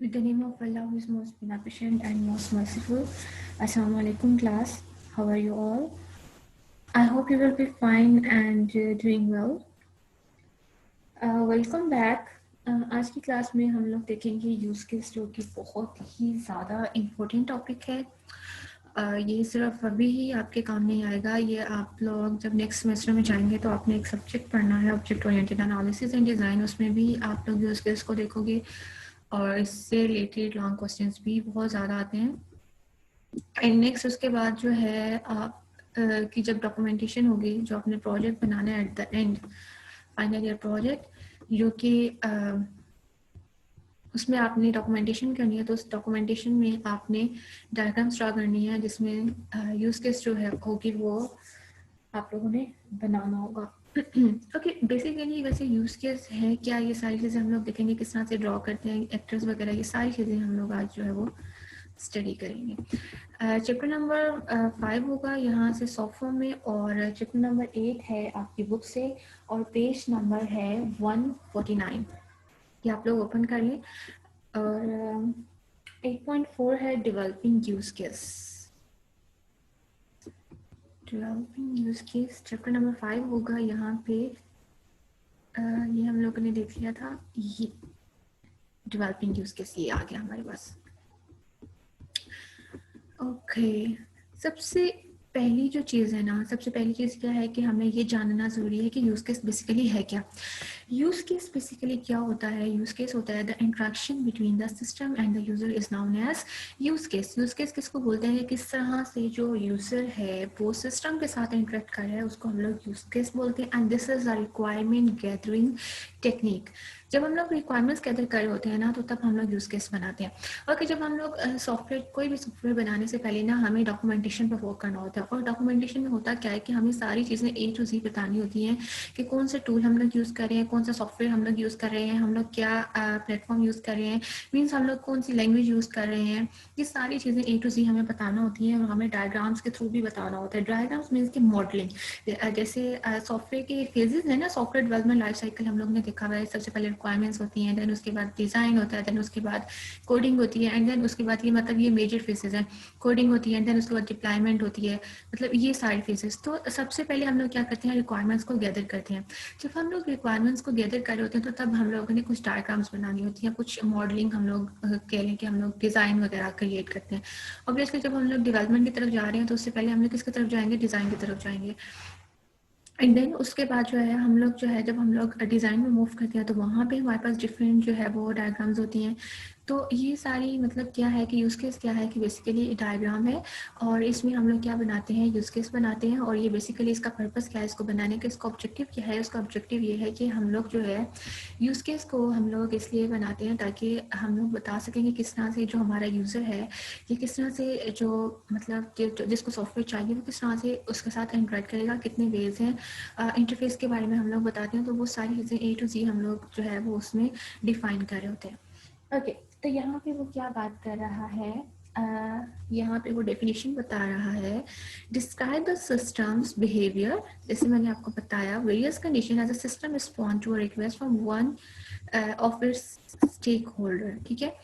With the name of Allah who is most beneficent and most merciful. Assalamu alaikum class. How are you all? I hope you will be fine and doing well. Welcome back. आज की class में हम लोग देखेंगे use case जो कि बहुत ही ज़्यादा इम्पोर्टेंट टॉपिक है. ये सिर्फ अभी ही आपके काम नहीं आएगा. ये आप लोग जब नेक्स्ट सेमेस्टर में जाएंगे तो आपने एक सब्जेक्ट पढ़ना है object oriented analysis and design. उसमें भी आप लोग यूज़ केस को देखोगे और इससे रिलेटेड लॉन्ग क्वेश्चंस भी बहुत ज़्यादा आते हैं. एंड नेक्स्ट उसके बाद जो है आप कि जब डॉक्यूमेंटेशन होगी जो आपने प्रोजेक्ट बनाना है at the end final year project जो कि उसमें आपने डॉक्यूमेंटेशन करनी है. तो उस डॉक्यूमेंटेशन में आपने डायग्राम्स ड्रा करनी है जिसमें यूज़ केस जो है होगी वो आप लोगों ने बनाना होगा. ओके बेसिकली वैसे यूज़ केस है क्या, ये सारी चीज़ें हम लोग देखेंगे किस तरह से ड्रॉ करते हैं एक्टर्स वगैरह. ये सारी चीज़ें हम लोग आज जो है वो स्टडी करेंगे. चैप्टर नंबर 5 होगा यहाँ से सॉफ्ट फॉर्म में और चैप्टर नंबर 8 है आपकी बुक से और पेज नंबर है 149. ये आप लोग ओपन कर लें. और 8.4 है developing use case. Developing use case chapter number 5 होगा यहाँ पे. ये हम लोगों ने देख लिया था. ये डेवलपिंग यूज़ केस ये आ गया हमारे पास. ओके सबसे पहली जो चीज़ है ना, सबसे पहली चीज़ क्या है कि हमें ये जानना ज़रूरी है कि यूज़ केस बेसिकली है क्या. यूज़ केस बेसिकली क्या होता है. यूज़ केस होता है the interaction between the system and the user is known as use case. Use case किसको बोलते हैं, किस तरह से जो यूज़र है वो सिस्टम के साथ इंटरेक्ट कर रहा है उसको हम लोग यूज़ केस बोलते हैं. And this is the requirement gathering technique. जब हम लोग रिक्वायरमेंट्स गैदर कर रहे होते हैं ना तो तब हम लोग यूज़ केस बनाते हैं. और जब हम लोग सॉफ्टवेयर कोई भी सॉफ्टवेयर बनाने से पहले ना हमें डॉक्यूमेंटेशन पर वर्क करना होता है. और डॉक्यूमेंटेशन में होता क्या है कि हमें सारी चीज़ें A to Z बतानी होती हैं कि कौन से टूल हम लोग यूज़ कर रहे हैं, कौन सा सॉफ्टवेयर हम लोग यूज़ कर रहे हैं, हम लोग क्या प्लेटफॉर्म यूज़ कर रहे हैं, मीन्स हम लोग कौन सी लैंग्वेज यूज़ कर रहे हैं. ये सारी चीज़ें A to Z हमें बताना होती हैं और हमें डायग्राम्स के थ्रू भी बताना होता है. डायग्राम्स मीन्स की मॉडलिंग. जैसे सॉफ्टवेयर के फेजेस है ना, सॉफ्टवेयर डेवलपमेंट लाइफ साइकिल हम लोग ने देखा हुआ है. सबसे पहले रिक्वायरमेंट्स होती हैं, देन उसके बाद डिज़ाइन होता है, देन उसके बाद कोडिंग होती है एंड देन उसके बाद ये मतलब ये मेजर फेजेस हैं. कोडिंग होती है देन उसके बाद डिप्लॉयमेंट होती है, मतलब ये सारे फेजेस. तो सबसे पहले हम लोग क्या करते हैं, रिक्वायरमेंट्स को गैदर करते हैं. जब हम लोग रिक्वायरमेंट्स को गैदर कर रहे होते हैं तो तब हम लोगों ने कुछ डायग्राम्स बनानी होती है, कुछ मॉडलिंग हम लोग कह लें कि हम लोग डिज़ाइन वगैरह क्रिएट करते हैं. ऑब्वियसली जब हम लोग डेवलपमेंट की तरफ जा रहे हैं तो उससे पहले हम लोग किसकी तरफ जाएंगे, डिज़ाइन की तरफ जाएंगे. एंड देन उसके बाद जो है हम लोग जो है जब हम लोग डिज़ाइन में मूव करते हैं तो वहाँ पे हमारे पास डिफरेंट जो है वो डायग्राम्स होती हैं. तो ये सारी मतलब क्या है कि यूज़ केस क्या है कि बेसिकली डायग्राम है और इसमें हम लोग क्या बनाते हैं, यूज़ केस बनाते हैं. और ये बेसिकली इसका पर्पस क्या है इसको बनाने का, इसका ऑब्जेक्टिव क्या है. उसका ऑब्जेक्टिव ये है कि हम लोग जो है यूज़ केस को हम लोग इसलिए बनाते हैं ताकि हम लोग बता सकें कि किस तरह से जो हमारा यूज़र है ये किस तरह से जो मतलब जिसको सॉफ्टवेयर चाहिए वो किस तरह से उसके साथ इंटरेक्ट करेगा, कितने वेज हैं. इंटरफेस के बारे में हम लोग बताते हैं. तो वो सारी चीज़ें A to Z हम लोग जो है वो उसमें डिफाइन कर रहे होते हैं. ओके तो यहाँ पे वो क्या बात कर रहा है, यहाँ पे वो डेफिनेशन बता रहा है. Describe the system's behaviour. जैसे मैंने आपको बताया various condition as a system respond to a request from one of its stakeholder. ठीक है.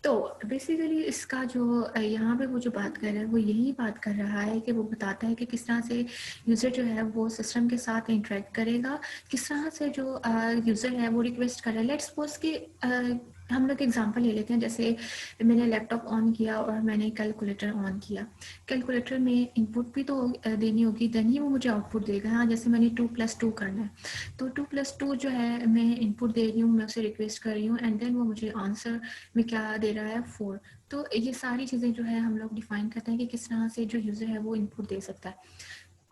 तो बेसिकली इसका जो यहाँ पे वो जो बात कर रहा है वो यही बात कर रहा है कि वो बताता है कि किस तरह से यूज़र जो है वो सिस्टम के साथ इंटरेक्ट करेगा, किस तरह से जो यूज़र है वो रिक्वेस्ट कर रहा है. लेट्स सपोज कि हम लोग एग्जांपल ले लेते हैं. जैसे मैंने लैपटॉप ऑन किया और मैंने कैलकुलेटर ऑन किया. कैलकुलेटर में इनपुट भी तो देनी होगी, देन ही वो मुझे आउटपुट देगा. हाँ जैसे मैंने 2+2 करना है तो 2+2 जो है मैं इनपुट दे रही हूँ, मैं उसे रिक्वेस्ट कर रही हूँ एंड देन वो मुझे आंसर में क्या दे रहा है 4. तो ये सारी चीज़ें जो है हम लोग डिफाइन करते हैं कि किस तरह से जो यूज़र है वो इनपुट दे सकता है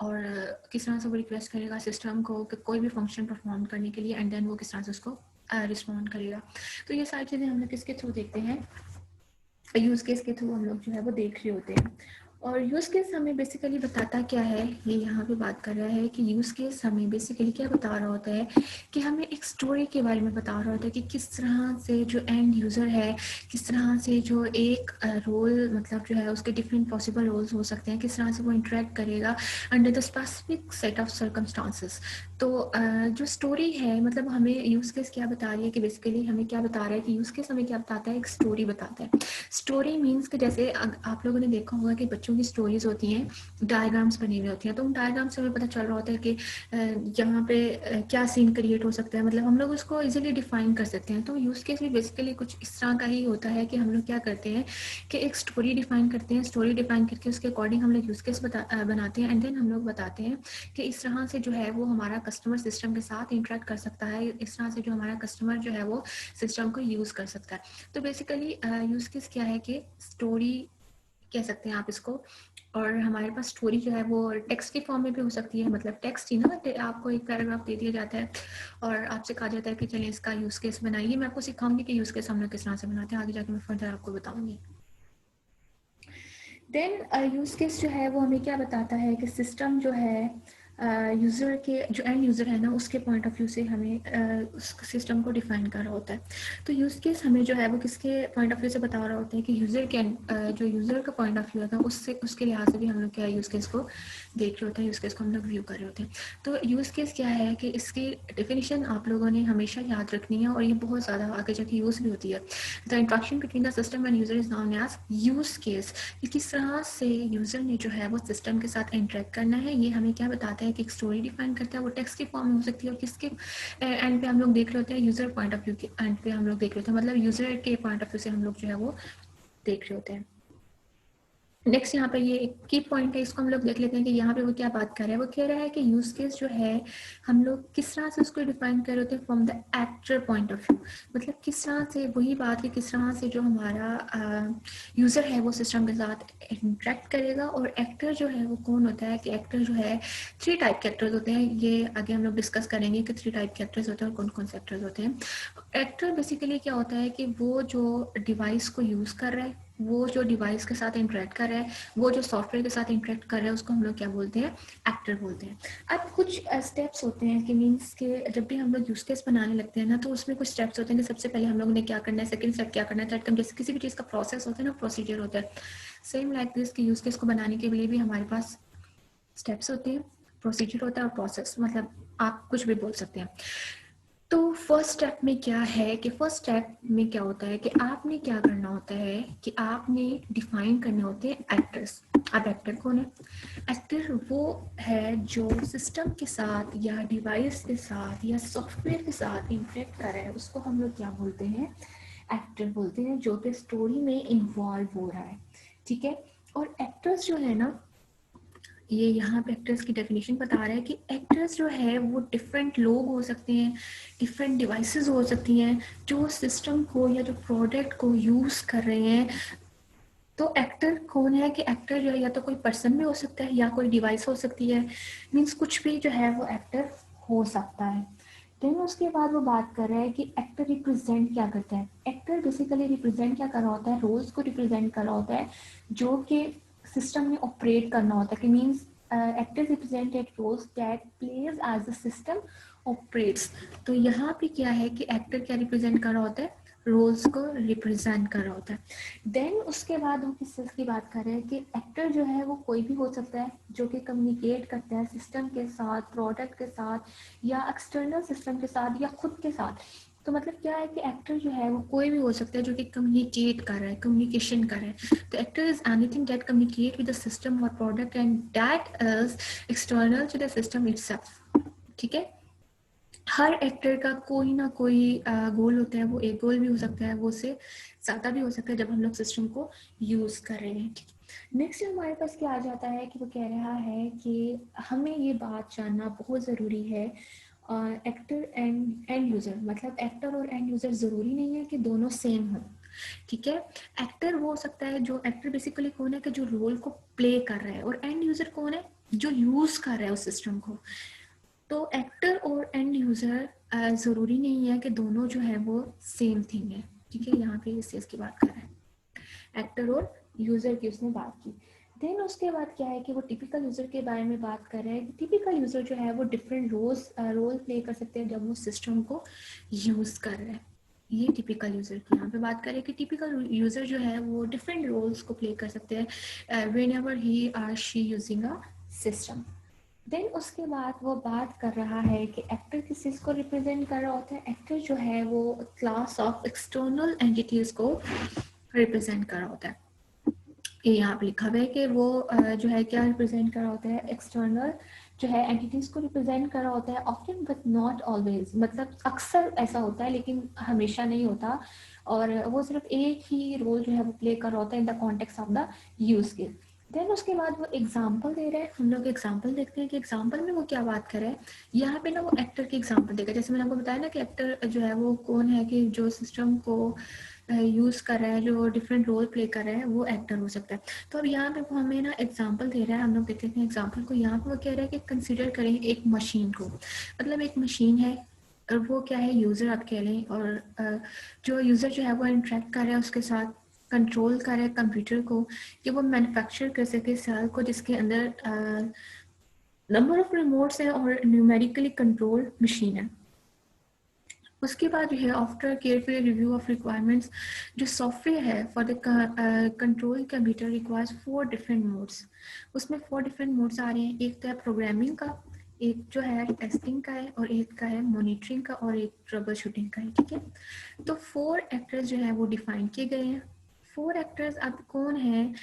और किस तरह से वो रिक्वेस्ट करेगा सिस्टम को कि कोई भी फंक्शन परफॉर्म करने के लिए एंड देन वो किस तरह से उसको रिस्पॉन्ड करेगा. तो ये सारी चीज़ें हम लोग किसके थ्रू देखते हैं, यूज़ केस के थ्रू हम लोग जो है वो देख रहे होते हैं. और यूज़ केस हमें बेसिकली बताता क्या है, ये यहाँ पे बात कर रहा है कि यूज़ केस हमें बेसिकली क्या बता रहा होता है कि हमें एक स्टोरी के बारे में बता रहा होता है कि किस तरह से जो एंड यूज़र है, किस तरह से जो एक रोल मतलब जो है उसके डिफरेंट पॉसिबल रोल्स हो सकते हैं, किस तरह से वो इंटरेक्ट करेगा under the specific set of circumstances. तो जो स्टोरी है मतलब हमें यूज़ केस क्या बता रही है कि बेसिकली हमें क्या बता रहा है कि यूज़ केस हमें क्या बताता है, एक स्टोरी बताता है। स्टोरी मीन्स कि जैसे आप लोगों ने देखा होगा कि बच्चों की स्टोरीज होती हैं, डायग्राम्स बनी हुई होती हैं, तो उन डायग्राम से हमें पता चल रहा होता है कि यहाँ पे क्या सीन क्रिएट हो सकता है, मतलब हम लोग उसको इजीली डिफाइन कर सकते हैं। तो यूज़ केस भी बेसिकली कुछ इस तरह का ही होता है कि हम लोग क्या करते हैं कि एक स्टोरी डिफाइन करते हैं, स्टोरी डिफाइन करके उसके अकॉर्डिंग हम लोग यूज़ केस बनाते हैं एंड देन हम लोग बताते हैं कि इस तरह से जो है वो हमारा कस्टमर सिस्टम के साथ इंटरेक्ट कर सकता है, इस तरह से जो हमारा कस्टमर जो है वो सिस्टम को यूज़ कर सकता है। तो बेसिकली यूज़ केस क्या है कि स्टोरी कह सकते हैं आप इसको। और हमारे पास स्टोरी जो है वो टेक्स्ट के फॉर्म में भी हो सकती है, मतलब टेक्स्ट ही ना, आपको एक पैराग्राफ दे दिया जाता है और आपसे कहा जाता है कि चलिए इसका यूज़ केस बनाइए। मैं आपको सिखाऊंगी कि यूज़ केस हम लोग किस तरह से बनाते हैं, आगे जाके मैं फर्दर आपको बताऊंगी। देन यूज़ केस जो है वो हमें क्या बताता है कि सिस्टम जो है यूज़र के जो एंड यूज़र है ना उसके पॉइंट ऑफ व्यू से हमें उस सिस्टम को डिफाइन कर रहा होता है। तो यूज़ केस हमें जो है वो किसके पॉइंट ऑफ व्यू से बता रहा होता है कि यूज़र के जो यूज़र का पॉइंट ऑफ व्यू होता है उससे उसके लिहाज से भी हम लोग क्या यूज़ केस को देख रहे होते हैं, यूज़ केस को हम लोग व्यू कर रहे होते हैं। तो यूज़ केस क्या है कि इसकी डेफिनेशन आप लोगों ने हमेशा याद रखनी है और ये बहुत ज़्यादा आगे जाके यूज़ भी होती है। The interaction between the system and user is known as use case. किस तरह से यूज़र ने जो है वो सिस्टम के साथ इंटरेक्ट करना है, ये हमें क्या बताता है कि एक स्टोरी डिफाइन करता है, वो टेक्स्ट के फॉर्म में हो सकती है और किसके एंड पे हम लोग देख रहे होते हैं, यूज़र पॉइंट ऑफ व्यू के एंड पे हम लोग देख रहे होते हैं, मतलब यूज़र के पॉइंट ऑफ व्यू से हम लोग जो है वो देख रहे होते हैं। नेक्स्ट यहाँ पे ये एक की पॉइंट है, इसको हम लोग देख लेते हैं कि यहाँ पे वो क्या बात कर रहा है। वो कह रहा है कि यूज केस जो है हम लोग किस तरह से उसको डिफाइन कर रहे होते हैं from the actor point of view, मतलब किस तरह से वही बात है किस तरह से जो हमारा यूजर है वो सिस्टम के साथ इंटरेक्ट करेगा। और एक्टर जो है वो कौन होता है कि एक्टर जो है 3 टाइप के एक्टर्स होते हैं, ये आगे हम लोग डिस्कस करेंगे कि 3 टाइप के एक्टर्स होते हैं और कौन कौन से एक्टर्स होते हैं। एक्टर बेसिकली क्या होता है कि वो जो डिवाइस को यूज कर रहा है, वो जो डिवाइस के साथ इंटरेक्ट कर रहा है, वो जो सॉफ्टवेयर के साथ इंटरेक्ट कर रहा है, उसको हम लोग क्या बोलते हैं, एक्टर बोलते हैं। अब कुछ स्टेप्स होते हैं कि मीन्स के जब भी हम लोग यूज केस बनाने लगते हैं ना तो उसमें कुछ स्टेप्स होते हैं कि सबसे पहले हम लोगों ने क्या करना है, सेकंड स्टेप क्या करना है, थर्ड जैसे किसी भी चीज़ का प्रोसेस होता है ना, प्रोसीजर होता है। सेम लाइक दिस कि यूज केस को बनाने के लिए भी हमारे पास स्टेप्स होते हैं, प्रोसीजर होता है और प्रोसेस, मतलब आप कुछ भी बोल सकते हैं। तो फर्स्ट स्टेप में क्या है कि फर्स्ट स्टेप में क्या होता है कि आपने क्या करना होता है कि आपने डिफाइन करने होते हैं एक्टर्स। अब एक्टर कौन है? एक्टर वो है जो सिस्टम के साथ या डिवाइस के साथ या सॉफ्टवेयर के साथ इंटरेक्ट कर रहा है, उसको हम लोग क्या बोलते हैं, एक्टर बोलते हैं, जो कि स्टोरी में इन्वॉल्व हो रहा है। ठीक है। और एक्टर्स जो है ना, ये यहाँ पे एक्टर्स की डेफिनेशन बता रहा है कि एक्टर्स जो है वो डिफरेंट लोग हो सकते हैं, डिफरेंट डिवाइसेस हो सकती हैं जो सिस्टम को या जो प्रोडक्ट को यूज़ कर रहे हैं। तो एक्टर कौन है कि एक्टर जो है या तो कोई पर्सन भी हो सकता है या कोई डिवाइस हो सकती है, मीन्स कुछ भी जो है वो एक्टर हो सकता है। देन उसके बाद वो बात कर रहा है कि एक्टर रिप्रेजेंट क्या करता है। एक्टर बेसिकली रिप्रेजेंट क्या कर रहा होता है, रोल्स को रिप्रेजेंट कर रहा होता है जो कि सिस्टम में ऑपरेट करना होता है, कि means actor represented roles that plays as the system operates. तो यहाँ पे क्या है कि एक्टर क्या रिप्रेजेंट कर रहा होता है, रोल्स को रिप्रेजेंट कर रहा होता है। देन उसके बाद हम किस चीज़ की बात कर रहे हैं कि एक्टर जो है वो कोई भी हो सकता है जो कि कम्युनिकेट करता है सिस्टम के साथ, प्रोडक्ट के साथ या एक्सटर्नल सिस्टम के साथ या खुद के साथ। तो मतलब क्या है कि एक्टर जो है वो कोई भी हो सकता है जो कि कम्युनिकेट कर रहा है, कम्युनिकेशन कर रहा है। तो actor is anything that communicate with the system और product and that is external to the system itself. ठीक है। हर एक्टर का कोई ना कोई गोल होता है, वो एक गोल भी हो सकता है, वो उससे ज़्यादा भी हो सकता है जब हम लोग सिस्टम को यूज़ कर रहे हैं। नेक्स्ट हमारे पास क्या आ जाता है कि वो कह रहा है कि हमें ये बात जानना बहुत ज़रूरी है, एक्टर एंड यूज़र, मतलब एक्टर और एंड यूज़र ज़रूरी नहीं है कि दोनों सेम हों। ठीक है। एक्टर वो हो सकता है, जो एक्टर बेसिकली कौन है कि जो रोल को प्ले कर रहा है, और एंड यूज़र कौन है, जो यूज़ कर रहा है उस सिस्टम को। तो एक्टर और एंड यूज़र ज़रूरी नहीं है कि दोनों जो है वो सेम थिंग है। ठीक है, यहाँ पे इस चीज़ की बात कर रहे हैं, एक्टर और यूज़र की उसने बात की। देन उसके बाद क्या है कि वो टिपिकल यूज़र के बारे में बात कर रहे हैं। टिपिकल यूज़र जो है वो डिफरेंट रोल प्ले कर सकते हैं जब वो सिस्टम को यूज़ कर रहे हैं। ये टिपिकल यूज़र की यहाँ पे बात करें कि टिपिकल यूज़र जो है वो डिफरेंट रोल्स को प्ले कर सकते हैं whenever he or she using a system. Then उसके बाद वो बात कर रहा है कि एक्टर किस चीज़ को रिप्रेजेंट कर रहा होता है। एक्टर जो है वो क्लास ऑफ एक्सटर्नल एंटिटीज़ को रिप्रेजेंट कर रहा होता है। ये यहाँ पे लिखा हुआ है कि वो जो है क्या रिप्रेजेंट कर रहा होता है, एक्सटर्नल जो है एंटिटीज को रिप्रेजेंट कर रहा होता है। ऑफ्टन बट नॉट ऑलवेज, मतलब अक्सर ऐसा होता है लेकिन हमेशा नहीं होता, और वो सिर्फ एक ही रोल जो है वो प्ले कर रहा होता है in the context of the use case. Then उसके बाद वो एग्जाम्पल दे रहे हैं। हम लोग एग्जाम्पल देखते हैं कि एग्जाम्पल में वो क्या बात कर रहे हैं। यहाँ पे ना वो एक्टर की एग्जाम्पल देगा, जैसे मैंने आपको बताया ना कि एक्टर जो है वो कौन है कि जो सिस्टम को यूज़ कर रहा है, जो डिफरेंट रोल प्ले कर रहा है, वो एक्टर हो सकता है। तो अब यहाँ पे वो हमें ना एग्जांपल दे रहा है, हम लोग देख लेते हैं एग्जांपल को। यहाँ पे वो कह रहा है कि कंसीडर करें एक मशीन को, मतलब एक मशीन है और वो क्या है, यूज़र आप कह लें, और जो यूज़र जो है वो इंटरेक्ट कर रहा है उसके साथ, कंट्रोल कर रहा है कंप्यूटर को कि वो मैन्युफैक्चर कर सके सेल को, जिसके अंदर नंबर ऑफ रिमोट्स हैं और न्यूमेरिकली कंट्रोल मशीन है। उसके बाद जो है after careful review of requirements, जो सॉफ्टवेयर है for the control computer requires 4 different modes. उसमें 4 डिफरेंट मोड्स आ रहे हैं। एक तो है प्रोग्रामिंग का, एक जो है टेस्टिंग का है, और एक का है मॉनिटरिंग का, और एक ट्रबल शूटिंग का है। ठीक है, तो 4 एक्टर्स जो है वो डिफाइन किए गए हैं। 4 एक्टर्स अब कौन है,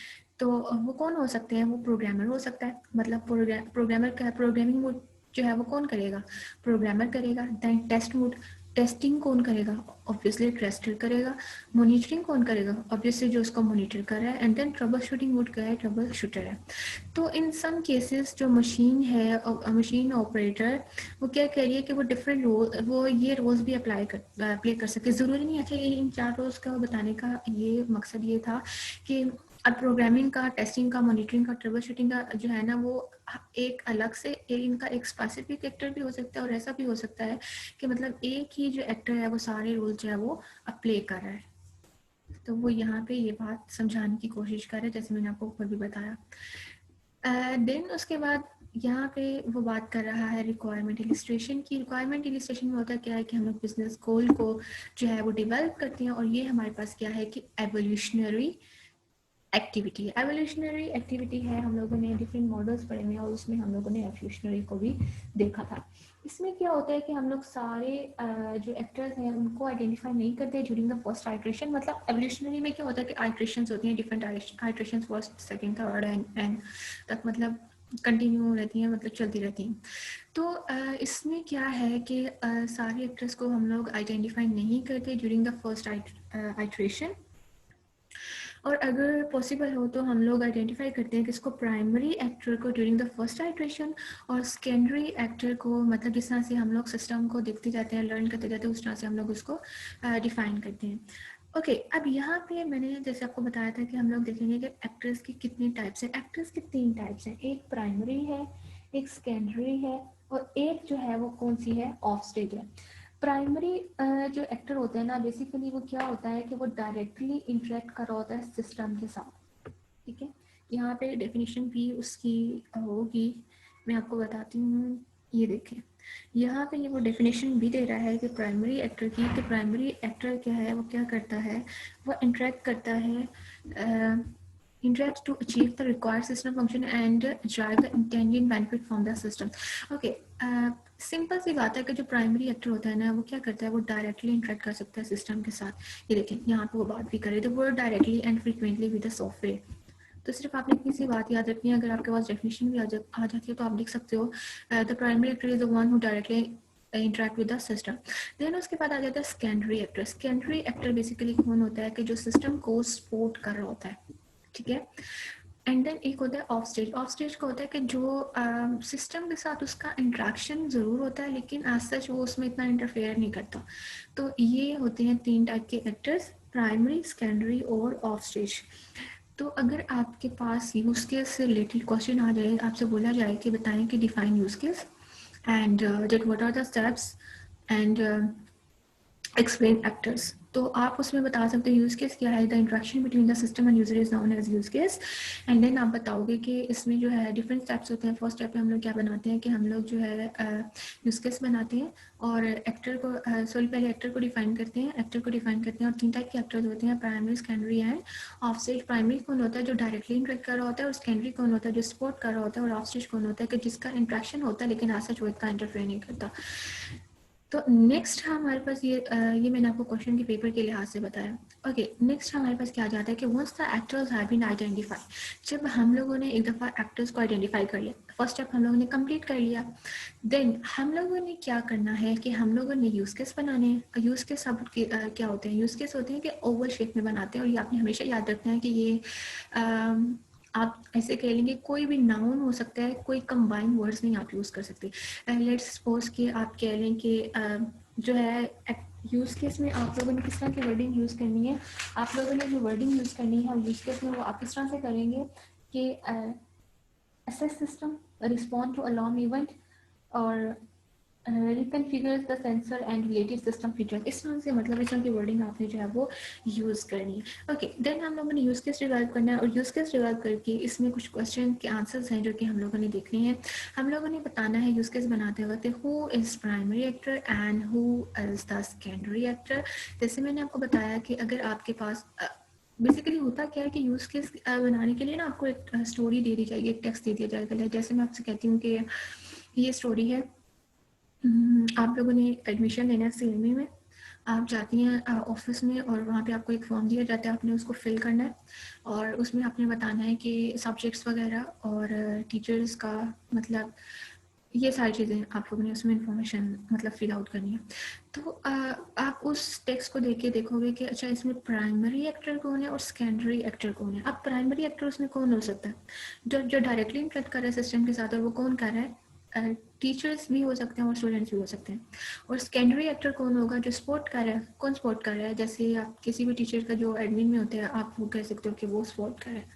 तो वो कौन हो सकते हैं, वो प्रोग्रामर हो सकता है, मतलब प्रोग्रामर का प्रोग्रामिंग मोड जो है वो कौन करेगा, प्रोग्रामर करेगा। देन टेस्ट मोड, टेस्टिंग कौन करेगा, ऑब्वियसली टेस्टर करेगा। मॉनिटरिंग कौन करेगा, ऑब्वियसली जो उसको मॉनिटर कर रहा है। And then troubleshooting mode क्या है, ट्रबल शूटर है। तो इन सम केसेस जो मशीन है, मशीन ऑपरेटर, वो क्या कह रही है कि वो डिफरेंट रोल, वो ये रोल्स भी प्ले कर सके। ज़रूरी नहीं है, अच्छा ये इन 4 रोल्स का बताने का ये मकसद ये था कि अब प्रोग्रामिंग का, टेस्टिंग का, मॉनिटरिंग का, ट्रबल शूटिंग का जो है ना, वो एक अलग से इनका एक स्पेसिफिक एक्टर भी हो सकता है, और ऐसा भी हो सकता है कि मतलब एक ही जो एक्टर है वो सारे रोल जो है वो अब प्ले कर रहा है। तो वो यहाँ पे ये बात समझाने की कोशिश कर रहे हैं, जैसे मैंने आपको ऊपर भी बताया। देन उसके बाद यहाँ पे वो बात कर रहा है रिक्वायरमेंट इलिस्ट्रेशन की। रिक्वायरमेंट इलिस्ट्रेशन में होता क्या है कि हम लोग बिजनेस गोल को जो है वो डेवलप करते हैं, और ये हमारे पास क्या है कि एवोल्यूशनरी एक्टिविटी है। एवोल्यूशनरी एक्टिविटी है, हम लोगों ने डिफरेंट मॉडल्स पढ़े हुए हैं और उसमें हम लोगों ने एवोल्यूशनरी को भी देखा था। इसमें क्या होता है कि हम लोग सारे जो एक्टर्स हैं उनको आइडेंटिफाई नहीं करते ड्यूरिंग द फर्स्ट आइट्रेशन। मतलब एवोल्यूशनरी में क्या होता है कि आइट्रेशंस होती हैं, different iterations, first second third and तक, मतलब कंटिन्यू रहती हैं, मतलब चलती रहती हैं। तो इसमें क्या है कि सारे एक्टर्स को हम लोग आइडेंटिफाई नहीं करते ड्यूरिंग द फर्स्ट आइट्रेशन, और अगर पॉसिबल हो तो हम लोग आइडेंटिफाई करते हैं कि इसको प्राइमरी एक्टर को ड्यूरिंग द फर्स्ट आइट्रेशन, और सेकेंडरी एक्टर को, मतलब जिस तरह से हम लोग सिस्टम को देखते जाते हैं, लर्न करते जाते हैं, उस तरह से हम लोग उसको डिफाइन करते हैं। ओके, अब यहाँ पे मैंने जैसे आपको बताया था कि हम लोग देखेंगे कि एक्टर्स की कितने टाइप्स हैं। एक्टर्स के 3 टाइप्स हैं, एक प्राइमरी है, एक सेकेंडरी है, और एक जो है वो कौन सी है, ऑफ स्टेज है। प्राइमरी जो एक्टर होते हैं ना, बेसिकली वो क्या होता है कि वो डायरेक्टली इंटरेक्ट कर रहा होता है सिस्टम के साथ। ठीक है, यहाँ पे डेफिनेशन भी उसकी होगी, मैं आपको बताती हूँ। ये देखें, यहाँ पे ये वो डेफिनेशन भी दे रहा है कि प्राइमरी एक्टर की, कि प्राइमरी एक्टर क्या है, वो क्या करता है, वो इंटरेक्ट करता है, interacts to achieve the required system function and drive the intended benefit from the system. Okay, simple सी बात है कि जो प्राइमरी एक्टर होता है ना, वो क्या करता है, वो डायरेक्टली इंटरेक्ट कर सकता है सिस्टम के साथ। ये देखें यहाँ पे वो बात भी करे, the word directly and frequently with the software. तो सिर्फ आपने इतनी सी बात याद रखनी है, अगर आपके पास डेफिनेशन भी आ जाती है तो आप लिख सकते हो, the primary actor is the one who directly interact with the system. Then उसके बाद आ जाता है secondary actor. Secondary actor basically कौन होता है कि जो सिस्टम को सपोर्ट कर रहा होता है। ठीक है, एंड देन एक होता है ऑफ स्टेज। ऑफ स्टेज का होता है कि जो सिस्टम के साथ उसका इंट्रैक्शन ज़रूर होता है, लेकिन एज सच वो उसमें इतना इंटरफेयर नहीं करता। तो ये होते हैं 3 टाइप के एक्टर्स, प्राइमरी, सेकेंडरी और ऑफ स्टेज। तो अगर आपके पास यूज केस से रिलेटेड क्वेश्चन आ जाए, आपसे बोला जाए कि बताएं कि define use case and that what are the steps and explain actors, तो आप उसमें बता सकते हो यूज़ केस क्या है, the interaction between the system and user is known as use case. And then आप बताओगे कि इसमें जो है डिफरेंट स्टेप्स होते हैं। फर्स्ट स्टेप पे हम लोग क्या बनाते हैं कि हम लोग जो है यूज़ केस बनाते हैं और एक्टर को सॉरी पहले एक्टर को डिफाइन करते हैं। एक्टर को डिफाइन करते हैं और 3 टाइप के एक्टर्स होते हैं, primary, secondary end of stage. Primary कौन होता है जो डायरेक्टली इंटरेक्ट कर रहा होता है, और सेकेंडरी कौन होता है जो सपोर्ट कर रहा होता है, और ऑफ स्टेज कौन होता है कि जिसका इंटरेक्शन होता है लेकिन ऐसा जो इतना इंटरफेयर नहीं करता। तो नेक्स्ट हमारे पास ये मैंने आपको क्वेश्चन के पेपर के लिहाज से बताया। ओके, नेक्स्ट हमारे पास क्या जाता है कि once the actors have been identify, जब हम लोगों ने एक दफ़ा एक्टर्स को आइडेंटिफाई कर लिया, फर्स्ट स्टेप हम लोगों ने कंप्लीट कर लिया, देन हम लोगों ने क्या करना है कि हम लोगों ने यूज़ केस बनाने हैं। यूज़ केस सब क्या होते हैं, यूज़ केस होते हैं कि ओवल शेप में बनाते हैं, और ये आपने हमेशा याद रखना है कि ये आप ऐसे कह लेंगे कोई भी नाउन हो सकता है, कोई कंबाइन वर्ड्स नहीं आप यूज़ कर सकते। लेट्स सपोज कि आप कह लें कि जो है यूज़ केस में आप लोगों ने किस तरह की वर्डिंग यूज़ करनी है, आप लोगों ने जो वर्डिंग यूज़ करनी है यूज़ केस में वो आप किस तरह से करेंगे कि assess system, respond to alarm event, और reconfigures the sensor and related system features। इस तरह से मतलब इस तरह की वर्डिंग आपने जो है वो यूज़ करनी है। ओके, देन हम लोगों ने यूज़ केस डिवेलप करना है, और यूज़ केस डिवेलप करके इसमें कुछ क्वेश्चन के आंसर्स हैं जो कि हम लोगों ने देखने हैं। हम लोगों ने बताना है यूज़ केस बनाते वक्त who is primary actor and who is the secondary actor. जैसे मैंने आपको बताया कि अगर आपके पास बेसिकली होता क्या है कि यूज़ केस बनाने के लिए ना आपको एक स्टोरी दे दी जाएगी, एक टेक्स्ट दे दिया जाएगा। जैसे मैं आपसे कहती हूँ कि ये स्टोरी है, आप लोगों ने एडमिशन लेना है सीएमए में, आप जाती हैं ऑफिस में और वहाँ पे आपको एक फॉर्म दिया जाता है, आपने उसको फिल करना है और उसमें आपने बताना है कि सब्जेक्ट्स वगैरह और टीचर्स का मतलब ये सारी चीज़ें आप लोगों ने उसमें इंफॉर्मेशन मतलब फिल आउट करनी है। तो आप उस टेक्स्ट को देख के देखोगे कि अच्छा इसमें प्राइमरी एक्टर कौन है और सेकेंडरी एक्टर कौन है। अब प्राइमरी एक्टर उसमें कौन हो सकता है, जो डायरेक्टली इंटरेक्ट कर रहा है सिस्टम के साथ, और वो कौन कर रहा है, टीचर्स भी हो सकते हैं और स्टूडेंट्स भी हो सकते हैं। और सेकेंडरी एक्टर कौन होगा, जो सपोर्ट कर रहा है। कौन सपोर्ट कर रहा है, जैसे आप किसी भी टीचर का जो एडमिन में होता है आप वो कह सकते हो कि वो सपोर्ट कर रहा है।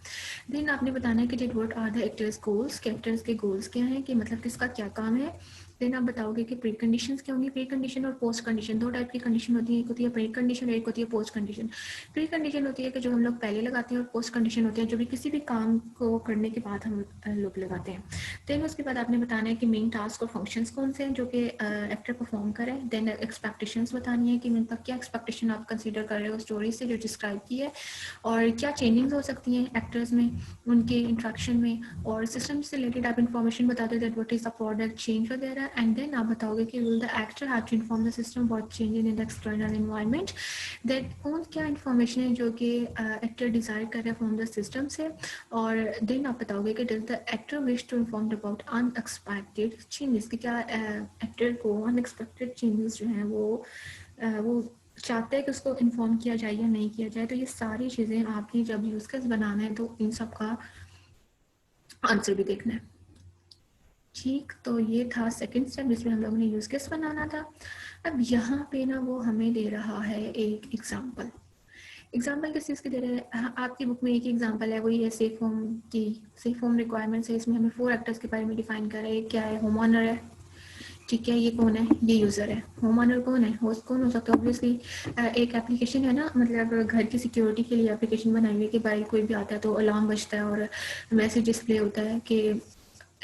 देन आपने बताना है कि that what are the actors goals, कि एक्टर्स के गोल्स क्या हैं, कि मतलब किसका क्या काम है। देन आप बताओगे कि प्री कंडीशंस क्या होंगी। प्री कंडीशन और पोस्ट कंडीशन, 2 टाइप की कंडीशन होती है, एक होती है प्री कंडीशन, एक होती है पोस्ट कंडीशन। प्री कंडीशन होती है कि जो हम लोग पहले लगाते हैं, और पोस्ट कंडीशन होती है जो भी किसी भी काम को करने के बाद हम लोग लगाते हैं। देन उसके बाद आपने बताना है कि मेन टास्क और फंक्शंस कौन से हैं जो कि एक्टर परफॉर्म करे। देन एक्सपेक्टेशंस बतानी है कि मतलब क्या एक्सपेक्टेशन आप कंसीडर कर रहे हो स्टोरी से जो डिस्क्राइब की है, और क्या चेंजिंग्स हो सकती हैं एक्टर्स में, उनके इंट्रैक्शन में, और सिस्टम से रिलेटेड आप इन्फॉर्मेशन बता दो that what is the product change वगैरह। एंड देन आप बताओगे कि will the actor have to inform the system what change in the external environment, that कौन क्या इन्फॉर्मेशन है जो कि एक्टर डिजायर कर रहे हैं फ्रॉम द सिस्टम से। और देन आप बताओगे कि does the actor wish to inform about unexpected changes, कि क्या एक्टर को अनएक्सपेक्टेड चेंजेस जो हैं वो चाहते हैं कि उसको इन्फॉर्म किया जाए या नहीं किया जाए। तो ये सारी चीज़ें आपने जब यूज़ केस बनाना है तो इन सब का आंसर भी देखना है। ठीक, तो ये था सेकंड स्टेप जिसमें हम लोगों ने यूज़ केस बनाना था। अब यहाँ पे ना वो हमें दे रहा है एक एग्जाम्पल। एग्जाम्पल किस चीज़ की दे रहे हैं, आपकी बुक में एक एग्जाम्पल है, वही है सेफ होम की। सेफ होम रिक्वायरमेंट्स है, इसमें हमें 4 एक्टर्स के बारे में डिफाइन कर रहे हैं। क्या है, होम ऑनर है, ठीक है, ये कौन है, ये यूज़र है। होम ऑनर कौन है, होस्ट कौन हो सकता है, ऑब्वियसली एक एप्लीकेशन है ना, मतलब घर की सिक्योरिटी के लिए एप्लीकेशन बनाई हुई है कि भाई कोई भी आता है तो अलार्म बजता है और मैसेज डिस्प्ले होता है कि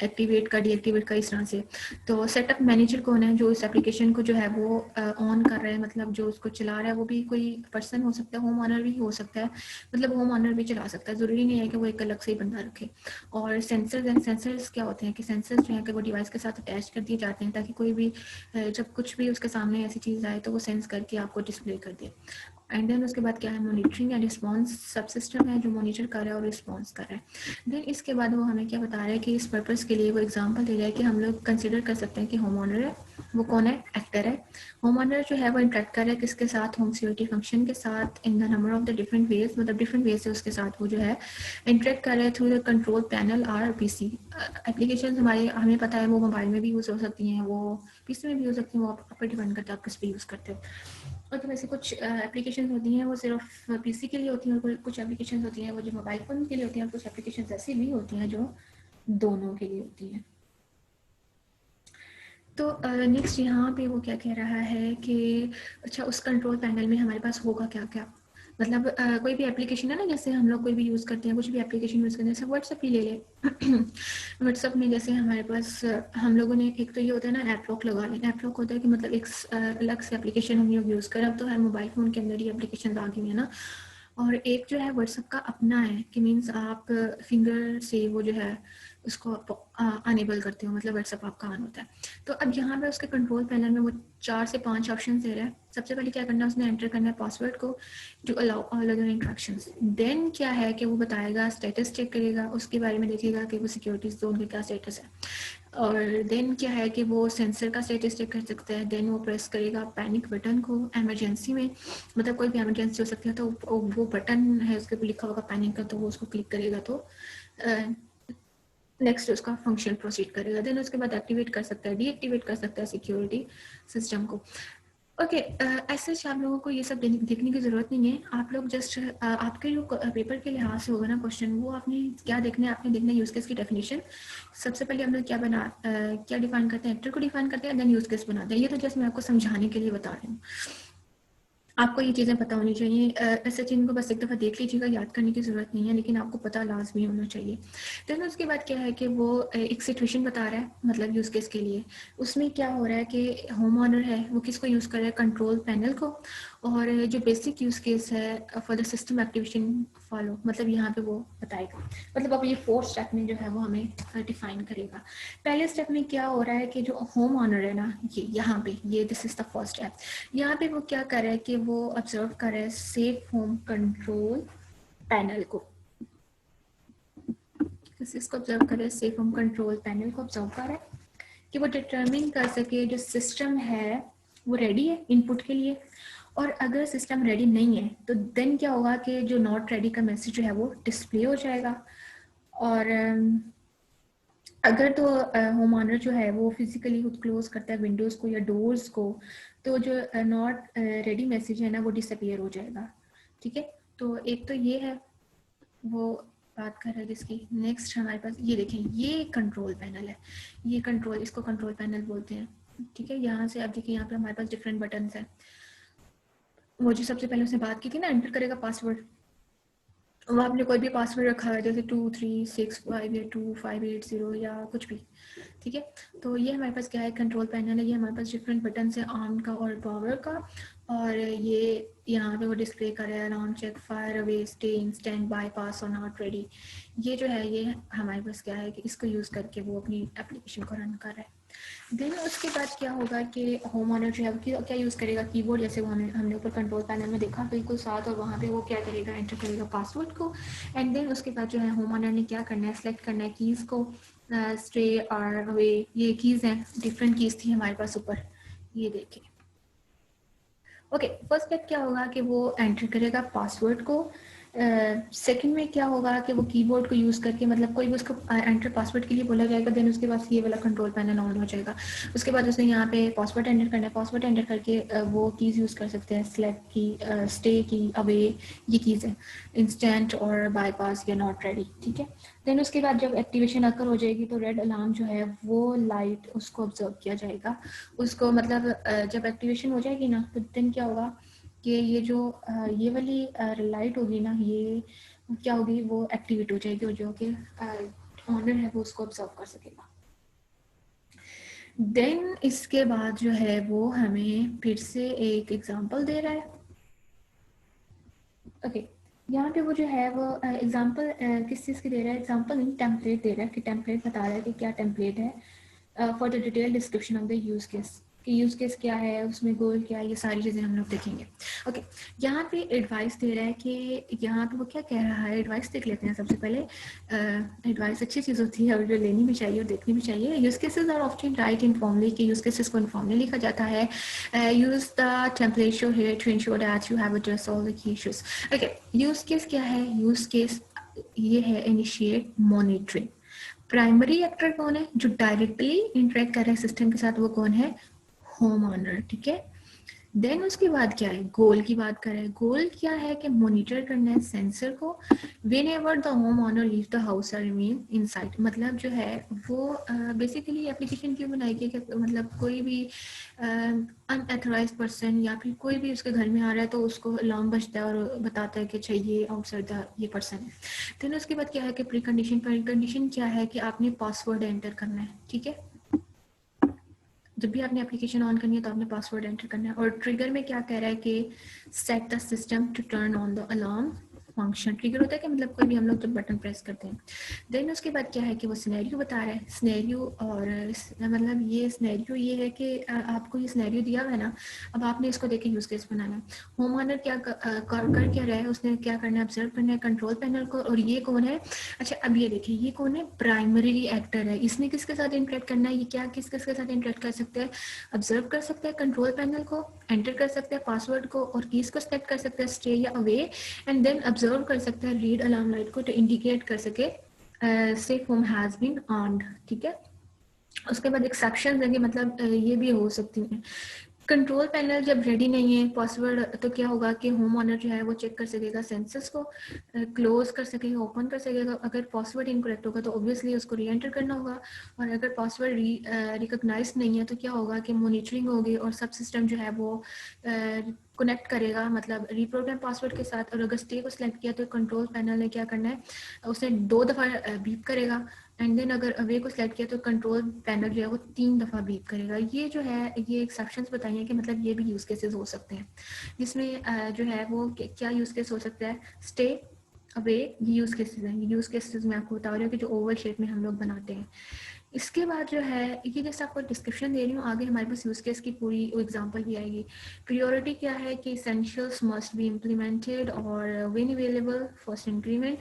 एक्टिवेट का डीएक्टिवेट का, इस तरह से। तो सेटअप मैनेजर कौन है, जो इस एप्लीकेशन को जो है वो ऑन कर रहा है, मतलब जो उसको चला रहा है वो भी कोई पर्सन हो सकता है, होम ऑनर भी हो सकता है, मतलब होम ऑनर भी चला सकता है, ज़रूरी नहीं है कि वो एक अलग से ही बंदा रखे। और सेंसर्स क्या होते हैं कि सेंसर्स जो है कि वो डिवाइस के साथ अटैच कर दिए जाते हैं ताकि कोई भी जब कुछ भी उसके सामने ऐसी चीज़ आए तो वो सेंस करके आपको डिस्प्ले कर दे। एंड देन उसके बाद क्या है, मॉनिटरिंग एंड रिस्पॉन्स सब सिस्टम है जो मॉनिटर कर रहा है और रिस्पॉन्स कर रहा है। देन इसके बाद वो हमें क्या बता रहा है कि इस पर्पज़ के लिए वो एग्जांपल दे रहा है कि हम लोग कंसिडर कर सकते हैं कि होम ऑनर है, वो कौन है, एक्टर है। होम ऑनर जो है वो इंटरेक्ट कर रहा है किसके साथ, होम सिक्योरिटी फंक्शन के साथ, in the number of the different ways, मतलब डिफरेंट वेज से उसके साथ वो जो है इंटरेक्ट कर रहा है through the control panel or PC. Application हमारे हमें पता है वो मोबाइल में भी यूज़ हो सकती हैं, वो पीसी में भी हो सकती हैं, वो आप पर डिपेंड करता है आप किस पे यूज़ करते हो। और तो वैसे कुछ एप्लीकेशन होती हैं वो सिर्फ पीसी के लिए होती हैं, और कुछ एप्लीकेशन होती हैं वो जो मोबाइल फ़ोन के लिए होती हैं, और कुछ एप्लीकेशन ऐसी भी होती हैं जो दोनों के लिए होती हैं। तो नेक्स्ट यहाँ पे वो क्या कह रहा है कि अच्छा उस कंट्रोल पैनल में हमारे पास होगा क्या क्या, मतलब कोई भी एप्लीकेशन है ना, जैसे हम लोग कोई भी यूज़ करते हैं, कुछ भी एप्लीकेशन यूज़ करते हैं, जैसे व्हाट्सअप ही ले ले। व्हाट्सअप में जैसे हमारे पास हम लोगों ने एक तो ये होता है ना ऐप लॉक लगा लें। ऐप लॉक होता है कि मतलब एक अलग से एप्लीकेशन हम लोग यूज़ करें। अब तो हर मोबाइल फ़ोन के अंदर ही एप्लीकेशन आ गई है ना। और एक जो है व्हाट्सअप का अपना है कि मीन्स आप फिंगर से वो जो है उसको अनेबल करते हो, मतलब व्हाट्सअप आपका ऑन होता है। तो अब यहाँ पे उसके कंट्रोल पैनल में वो 4 से 5 ऑप्शन दे रहा है। सबसे पहले क्या करना है, उसने एंटर करना है पासवर्ड को to allow all other interactions. Then क्या है कि वो बताएगा, स्टेटस चेक करेगा, उसके बारे में देखेगा कि वो सिक्योरिटी जोन का क्या स्टेटस है। और देन क्या है कि वो सेंसर का स्टेटस चेक कर सकता है। देन वो प्रेस करेगा पैनिक बटन को इमरजेंसी में, मतलब कोई भी इमरजेंसी हो सकती है तो वो बटन है उसके ऊपर लिखा होगा पैनिक का, तो वो उसको क्लिक करेगा तो नेक्स्ट उसका फंक्शन प्रोसीड करेगा। देन उसके बाद एक्टिवेट कर सकता है, डीएक्टिवेट कर सकता है सिक्योरिटी सिस्टम को। ओके, ऐसे आप लोगों को ये सब देखने की ज़रूरत नहीं है। आप लोग जस्ट आपके जो पेपर के लिहाज से होगा ना क्वेश्चन, वो आपने क्या देखना है, आपने देखना है यूज़ केस की डेफिनेशन। सबसे पहले हम लोग क्या डिफाइन करते हैं, एक्टर को डिफाइन करते हैं, देन यूज़ केस बनाते हैं। ये तो जस्ट मैं आपको समझाने के लिए बता रही हूँ, आपको ये चीज़ें पता होनी चाहिए। ऐसे चीज़ को बस एक दफ़ा देख लीजिएगा, याद करने की ज़रूरत नहीं है, लेकिन आपको पता लाजमी होना चाहिए। देन उसके बाद क्या है कि वो एक सिचुएशन बता रहा है, मतलब यूज़ केस के लिए। उसमें क्या हो रहा है कि होम ऑनर है वो किसको यूज़ कर रहा है, कंट्रोल पैनल को। और जो बेसिक यूज़ केस है for the system activation follow, मतलब यहाँ पे वो बताएगा। मतलब अब ये 4 स्टेप में जो है वो हमें डिफाइन करेगा। पहले स्टेप में क्या हो रहा है कि जो होम ऑनर है ना, ये यहाँ पे ये this is the first step. यहाँ पे वो क्या कर रहा है कि वो ऑब्जर्व कर रहा है सेफ होम कंट्रोल पैनल को। इसको ऑब्जर्व कर रहा है, सेफ होम कंट्रोल पैनल को ऑब्जर्व कर रहा है कि वो डिटरमिन कर सके जो सिस्टम है वो रेडी है इनपुट के लिए। और अगर सिस्टम रेडी नहीं है तो देन क्या होगा कि जो नॉट रेडी का मैसेज जो है वो डिस्प्ले हो जाएगा। और अगर तो होम ऑनर जो है वो फिजिकली खुद क्लोज करता है विंडोज को या डोर्स को, तो जो नॉट रेडी मैसेज है ना वो डिसअपियर हो जाएगा। ठीक है, तो एक तो ये है वो बात कर रहे हैं जिसकी। नेक्स्ट हमारे पास ये देखें, ये कंट्रोल पैनल है, ये कंट्रोल, इसको कंट्रोल पैनल बोलते हैं। ठीक है, यहाँ से अब देखिए यहाँ पे हमारे पास डिफरेंट बटन्स हैं। वो जो सबसे पहले उसने बात की थी ना, एंटर करेगा पासवर्ड, वो आपने कोई भी पासवर्ड रखा है जैसे 2365 या 2580 या कुछ भी। ठीक है, तो ये हमारे पास क्या है, कंट्रोल पैनल है। ये हमारे पास डिफरेंट बटन है, ऑन का और पावर का। और ये यहाँ पे वो डिस्प्ले कर रहा है alarm check, fire away, stay in, stand by, pass और नॉट रेडी। ये जो है ये हमारे पास क्या है कि इसको यूज़ करके वो अपनी एप्लीकेशन को रन कर रहा है। देन उसके बाद क्या होगा कि होम ऑनर जो है वो क्या यूज़ करेगा, कीबोर्ड, जैसे वो हमने ऊपर कंट्रोल पैनल में देखा बिल्कुल साथ, और वहाँ पे वो क्या करेगा, एंटर करेगा पासवर्ड को। एंड देन उसके बाद जो है होम ऑनर ने क्या करना है, सेलेक्ट करना है कीज़ को, स्टे और अवे, ये कीज़ हैं, डिफरेंट कीज़ थी हमारे पास ऊपर, ये देखें। ओके, फर्स्ट स्टेप क्या होगा कि वो एंटर करेगा पासवर्ड को। सेकंड में क्या होगा कि वो कीबोर्ड को यूज़ करके, मतलब कोई भी उसको एंटर पासवर्ड के लिए बोला जाएगा, देन उसके बाद ये वाला कंट्रोल पैनल ऑन हो जाएगा। उसके बाद उसने यहाँ पे पासवर्ड एंटर करना है, पासवर्ड एंटर करके वो कीज़ यूज़ कर सकते हैं, सेलेक्ट की, स्टे की, अवे, ये कीज़ है, इंस्टेंट और बाईपास या नॉट रेडी। ठीक है, देन उसके बाद जब एक्टिवेशन अकर हो जाएगी तो रेड अलार्म जो है वो लाइट उसको ऑब्जर्व किया जाएगा, उसको मतलब जब एक्टिवेशन हो जाएगी ना तो देन क्या होगा कि ये जो ये वाली लाइट होगी ना, ये क्या होगी, वो एक्टिवेट हो जाएगी, और जो कि ऑनर है वो उसको ऑब्जर्व कर सकेगा। देन इसके बाद जो है वो हमें फिर से एक एग्जांपल दे रहा है। ओके, यहाँ पे वो जो है वो एग्जांपल किस चीज़ की दे रहा है, एग्जांपल नहीं, टेम्पलेट दे रहा है कि टेम्पलेट बता रहा है कि क्या टेम्पलेट है for the detail description of the use case, कि यूज केस क्या है, उसमें गोल क्या है, ये सारी चीज़ें हम लोग देखेंगे। ओके, यहाँ पे एडवाइस दे रहा है कि यहाँ पे वो क्या कह रहा है, एडवाइस देख लेते हैं सबसे पहले। एडवाइस अच्छी चीज़ होती है और जो लेनी भी चाहिए और देखनी भी चाहिए। Use cases are often write informally, कि यूज केसेस को इनफॉर्मली लिखा जाता है। Use the template show here to ensure that you have addressed all the key issues. Okay, use case क्या है, यूज केस ये है इनिशिएट मॉनिटरिंग। प्राइमरी एक्टर कौन है, जो डायरेक्टली इंटरेक्ट कर रहे हैं सिस्टम के साथ, वो कौन है, होम ऑनर। ठीक है, देन उसके बाद क्या है, गोल की बात करें, गोल क्या है कि मॉनिटर करना है सेंसर को when ever the home owner leave the house और रिमेन इनसाइड। मतलब जो है वो बेसिकली एप्लीकेशन क्यों बनाई गई कि मतलब कोई भी अनएथोराइज्ड पर्सन या फिर कोई भी उसके घर में आ रहा है तो उसको अलार्म बजता है और बताता है कि अच्छा ये आउटसाइड द ये पर्सन है। देन उसके बाद क्या है कि प्री कंडीशन क्या है कि आपने पासवर्ड एंटर करना है, ठीक है। जब भी आपने एप्लीकेशन ऑन करनी है तो आपने पासवर्ड एंटर करना है। और ट्रिगर में क्या कह रहा है कि set the system to turn on the alarm function. Trigger होता है कि मतलब कोई भी हम लोग जब बटन प्रेस करते हैं। देन उसके बाद क्या है कि वो सिनेरियो बता रहा है, सिनेरियो और मतलब ये सिनेरियो ये है कि आपको ये सिनेरियो दिया हुआ है ना, अब आपने इसको देख के यूज केस बनाना है। होम ऑनर क्या कर क्या रहा है, उसने क्या करना है, ऑब्जर्व करना है कंट्रोल पैनल को। और ये कौन है, अच्छा अब ये देखिए ये कौन है, प्राइमरी एक्टर है। इसने किसके साथ इंटरेक्ट करना है, ये क्या किस किसके साथ इंटरेक्ट कर सकते हैं, ऑब्जर्व कर सकते हैं कंट्रोल पैनल को, एंटर कर सकते हैं पासवर्ड को और कीज को सेलेक्ट कर सकते हैं स्टे या अवे, एंड देन ऑब्जर्व कर सकते हैं रीड अलार्म लाइट को तो इंडिकेट कर सके safe home has been owned, ठीक है। उसके बाद एक्सेप्शन देंगे, मतलब ये भी हो सकती हैं। कंट्रोल पैनल जब रेडी नहीं है पासवर्ड तो क्या होगा कि होम ऑनर जो है वो चेक कर सकेगा सेंसर्स को, क्लोज कर सकेगा, ओपन कर सकेगा। अगर पासवर्ड इनकरेक्ट होगा तो ऑब्वियसली उसको री एंटर करना होगा। और अगर पासवर्ड रिकॉग्नाइज नहीं है तो क्या होगा कि मॉनिटरिंग होगी और सब सिस्टम जो है वो कनेक्ट करेगा, मतलब रिप्रोग्राम पासवर्ड के साथ। और अगर स्टे को सिलेक्ट किया तो कंट्रोल पैनल ने क्या करना है, उसे 2 दफ़ा बीप करेगा। एंड देन अगर अवे को सिलेक्ट किया तो कंट्रोल पैनल जो है वो 3 दफ़ा बीप करेगा। ये जो है ये एक्सेप्शंस बताइए कि मतलब ये भी यूज़ केसेस हो सकते हैं जिसमें जो है वो क्या यूज़ केस हो सकता है, स्टे अवे, ये यूज़ केसेस हैं। यूज़ केसेस मैं आपको बता रही हूँ कि जो ओवल शेप में हम लोग बनाते हैं। इसके बाद जो है ये जैसे आपको डिस्क्रिप्शन दे रही हूँ, आगे हमारे पास यूज़ केस की पूरी एग्जांपल भी आएगी। प्रायोरिटी क्या है कि एसेंशियल्स मस्ट बी इम्प्लीमेंटेड और when available first increment.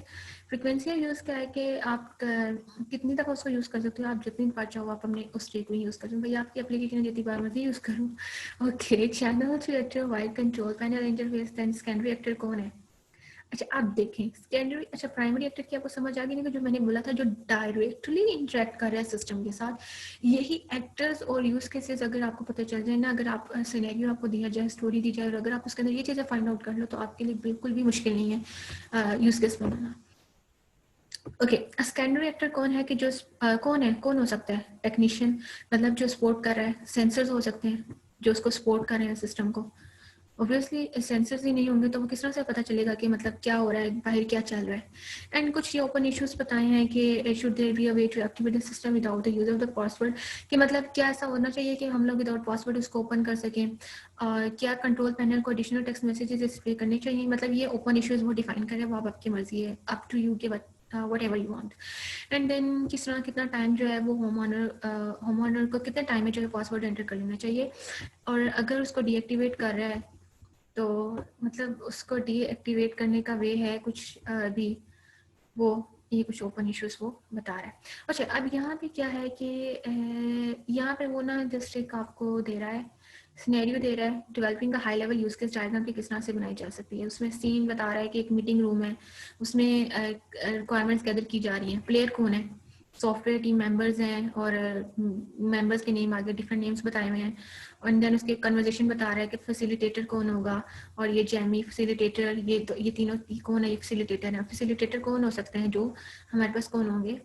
Frequency use क्या है कि आप कितनी दफ़ा उसको यूज़ कर सकते हो, आप जितनी बार चाहो आप अपने उस स्टेट में यूज़ कर सकते हो। भैया आपकी एप्लीकेशन जितनी बार मर्जी यूज़ करूँ। Okay, channel reactor wide control panel interface, then secondary actor कौन है। अच्छा आप देखें सेकेंडरी, अच्छा प्राइमरी एक्टर की आपको समझ आ गई नहीं, जो मैंने बोला था जो डायरेक्टली इंटरेक्ट कर रहा है सिस्टम के साथ, यही एक्टर्स और यूज केसेस अगर आपको पता चल जाए ना, अगर आप सिनेरियो आपको दिया जाए, स्टोरी दी जाए और अगर आप उसके अंदर ये चीज़ें फाइंड आउट कर लो तो आपके लिए बिल्कुल भी मुश्किल नहीं है यूज केस बनाना। ओके, सेकेंडरी एक्टर कौन है कि जो कौन है, कौन हो सकता है, टेक्नीशियन, मतलब जो सपोर्ट कर रहा है। सेंसर्स हो सकते हैं जो उसको सपोर्ट कर रहे हैं सिस्टम को। ऑब्वियसली सेंसर्स ही नहीं होंगे तो वो किस तरह से पता चलेगा कि मतलब क्या हो रहा है, बाहर क्या चल रहा है। एंड कुछ ये ओपन इश्यूज बताए हैं कि should there be a way to activate the system without the use of the password, कि मतलब क्या ऐसा होना चाहिए कि हम लोग विदाउट पासवर्ड उसको ओपन कर सकें। और क्या कंट्रोल पैनल को एडिशनल टेक्स्ट मैसेजेस डिस्प्ले करने चाहिए, मतलब ये ओपन इश्यूज वो डिफाइन करें, वो आप आपकी मर्जी है, अप टू यू के whatever you want. And then किस तरह कितना टाइम जो है वो होम ऑनर को कितने टाइम में जो है पासवर्ड एंटर कर लेना चाहिए। और अगर उसको डीएक्टिवेट कर रहा है तो मतलब उसको डीएक्टिवेट करने का वे है कुछ भी, वो ये कुछ ओपन इश्यूज वो बता रहा है। अच्छा अब यहाँ पे क्या है कि यहाँ पे वो ना जस्ट एक आपको दे रहा है, सिनेरियो दे रहा है, डेवलपिंग का high level use case diagram की किस तरह से बनाई जा सकती है। उसमें सीन बता रहा है कि एक मीटिंग रूम है, उसमें रिक्वायरमेंट्स गैदर की जा रही हैं। प्लेयर कौन है, सॉफ्टवेयर टीम मेंबर्स हैं और मेंबर्स के नेम आगे डिफरेंट नेम्स बताए हुए हैं। और देन उसके कन्वर्जेशन बता रहा है कि फैसिलिटेटर कौन होगा, और ये जैमी फैसिलिटेटर, ये तीनों कौन है, ये फैसिलिटेटर है। फैसिलिटेटर कौन हो सकते हैं, जो हमारे पास कौन होंगे,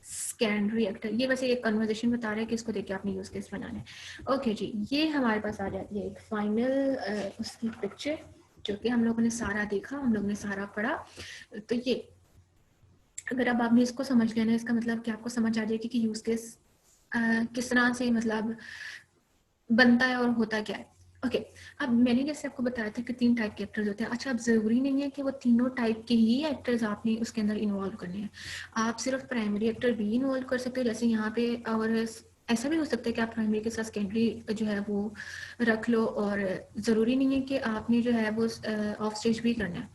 सेकेंडरी एक्टर। ये वैसे एक कन्वर्जेशन बता रहा है कि इसको देख के आपने यूज केस बनाना है। ओके जी, ये हमारे पास आ जाती है एक फाइनल उसकी पिक्चर, जो कि हम लोगों ने सारा देखा, हम लोगों ने सारा पढ़ा। तो ये अगर अब आपने इसको समझ लिया ना, इसका मतलब कि आपको समझ आ जाएगी कि यूज केस किस तरह से मतलब बनता है और होता क्या है। ओके, अब मैंने जैसे आपको बताया था कि 3 टाइप के एक्टर्स होते हैं। अच्छा अब जरूरी नहीं है कि वो तीनों टाइप के ही एक्टर्स आपने उसके अंदर इन्वॉल्व करने हैं, आप सिर्फ प्राइमरी एक्टर भी इन्वॉल्व कर सकते हो जैसे यहाँ पे। और ऐसा भी हो सकता है कि आप प्राइमरी के साथ सेकेंडरी जो है वो रख लो, और ज़रूरी नहीं है कि आपने जो है वो ऑफ स्टेज भी करना है,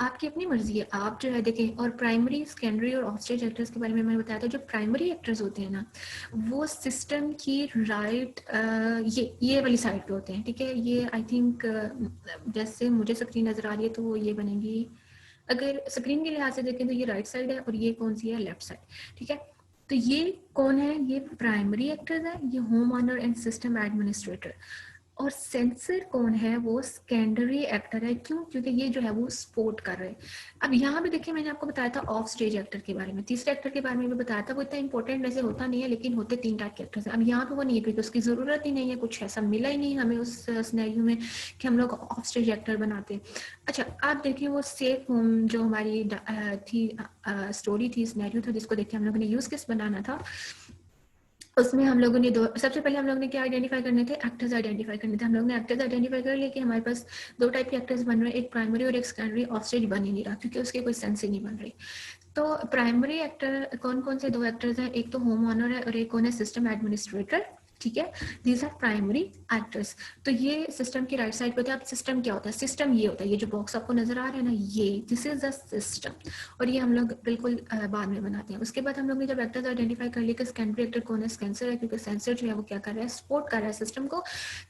आपकी अपनी मर्जी है। आप जो है देखें, और प्राइमरी सेकेंडरी और ऑफ स्टेज एक्टर्स के बारे में मैंने बताया था। जो प्राइमरी एक्टर्स होते हैं ना, वो सिस्टम की राइट ये वाली साइड पे होते हैं, ठीक है। ये आई थिंक जैसे मुझे स्क्रीन नजर आ रही है तो वो ये बनेगी, अगर स्क्रीन के लिहाज से देखें तो ये राइट साइड है और ये कौन सी है, लेफ्ट साइड, ठीक है। तो ये कौन है, ये प्राइमरी एक्टर्स है, ये home owner and system administrator. और सेंसर कौन है, वो सेकेंडरी एक्टर है। क्यों? क्योंकि ये जो है वो सपोर्ट कर रहे हैं। अब यहाँ भी देखिए मैंने आपको बताया था ऑफ स्टेज एक्टर के बारे में, तीसरे एक्टर के बारे में भी बताया था। वो इतना इंपॉर्टेंट वैसे होता नहीं है, लेकिन होते 3 टाइप के एक्टर्स हैं। अब यहाँ पे वो नहीं है क्योंकि उसकी जरूरत ही नहीं है, कुछ ऐसा मिला ही नहीं हमें उस सिनेरियो में कि हम लोग ऑफ स्टेज एक्टर बनाते। अच्छा आप देखिए वो सेफ होम जो हमारी थी स्टोरी थी, सिनेरियो था, जिसको देखिए हम लोगों ने यूज केस बनाना था। उसमें हम लोगों ने सबसे पहले हम लोगों ने क्या आइडेंटिफाई करने थे, एक्टर्स आइडेंटिफाई करने थे। हम लोग ने एक्टर्स आइडेंटिफाई कर लिया कि हमारे पास 2 टाइप के एक्टर्स बन रहे हैं, एक प्राइमरी और एक सेकेंडरी। ऑफ स्टेज बन ही नहीं रहा क्योंकि उसके कोई सेंस ही नहीं बन रही। तो प्राइमरी एक्टर कौन कौन से 2 एक्टर्स हैं, एक तो होम ऑनर है और एक कौन है, सिस्टम एडमिनिस्ट्रेटर। ठीक है, दीज आर प्राइमरी एक्टर्स। तो ये सिस्टम की राइट साइड पे होता है। अब सिस्टम क्या होता है, सिस्टम ये होता है, ये जो बॉक्स आपको नजर आ रहा है ना, ये दिस इज द सिस्टम। और ये हम लोग बिल्कुल बाद में बनाते हैं। उसके बाद हम लोग ने जब एक्टर्स आइडेंटिफाई कर लिया कि सेकेंडरी एक्टर कौन है, सेंसर है, क्योंकि सेंसर जो है वो क्या कर रहा है, सपोर्ट कर रहा है सिस्टम को।